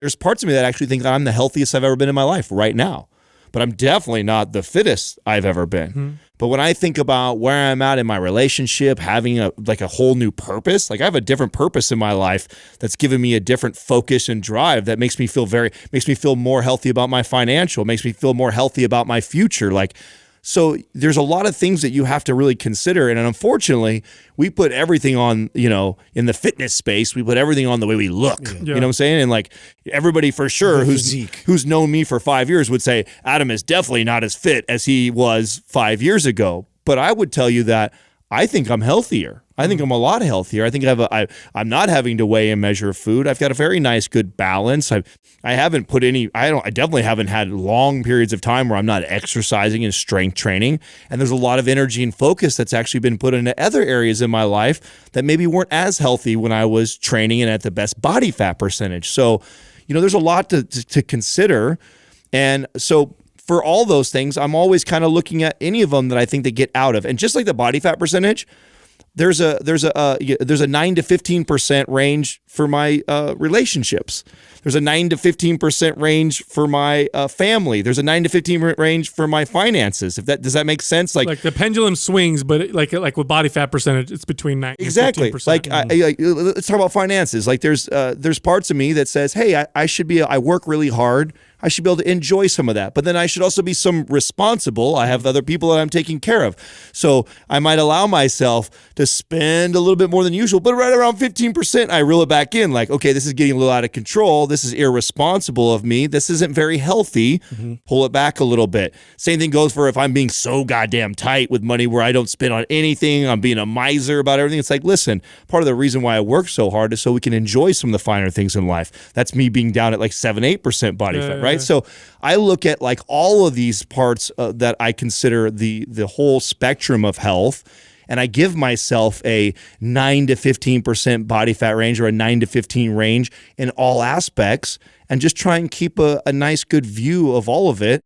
There's parts of me that actually think that I'm the healthiest I've ever been in my life right now. But I'm definitely not the fittest I've ever been. But when I think about where I'm at in my relationship, having a whole new purpose, like I have a different purpose in my life that's given me a different focus and drive that makes me feel more healthy about my financial, makes me feel more healthy about my future. So there's a lot of things that you have to really consider. And unfortunately, we put everything on, in the fitness space, we put everything on the way we look. Yeah. You know what I'm saying? And like everybody for sure who's known me for 5 years would say, Adam is definitely not as fit as he was 5 years ago. But I would tell you that I think I'm healthier. I think I'm a lot healthier. I think I'm not having to weigh and measure food. I've got a very nice, good balance. I definitely haven't had long periods of time where I'm not exercising and strength training. And there's a lot of energy and focus that's actually been put into other areas in my life that maybe weren't as healthy when I was training and at the best body fat percentage. So, there's a lot to consider. And so for all those things, I'm always kind of looking at any of them that I think they get out of. And just like the body fat percentage, there's a 9 to 15% range for my relationships. There's a 9 to 15% range for my family. There's a 9 to 15% range for my finances. Does that make sense? Like the pendulum swings, but like with body fat percentage, it's between 9 and 15%. Let's talk about finances. Like there's parts of me that says, hey, I work really hard. I should be able to enjoy some of that. But then I should also be responsible. I have other people that I'm taking care of. So I might allow myself to spend a little bit more than usual, but right around 15%, I reel it back in. Like, okay, this is getting a little out of control. This is irresponsible of me. This isn't very healthy. Pull it back a little bit. Same thing goes for if I'm being so goddamn tight with money where I don't spend on anything. I'm being a miser about everything. It's like, listen, part of the reason why I work so hard is so we can enjoy some of the finer things in life. That's me being down at like 7-8% body fat, right? So I look at like all of these parts that I consider the whole spectrum of health, and I give myself a 9 to 15% body fat range or a 9 to 15 range in all aspects, and just try and keep a nice, good view of all of it.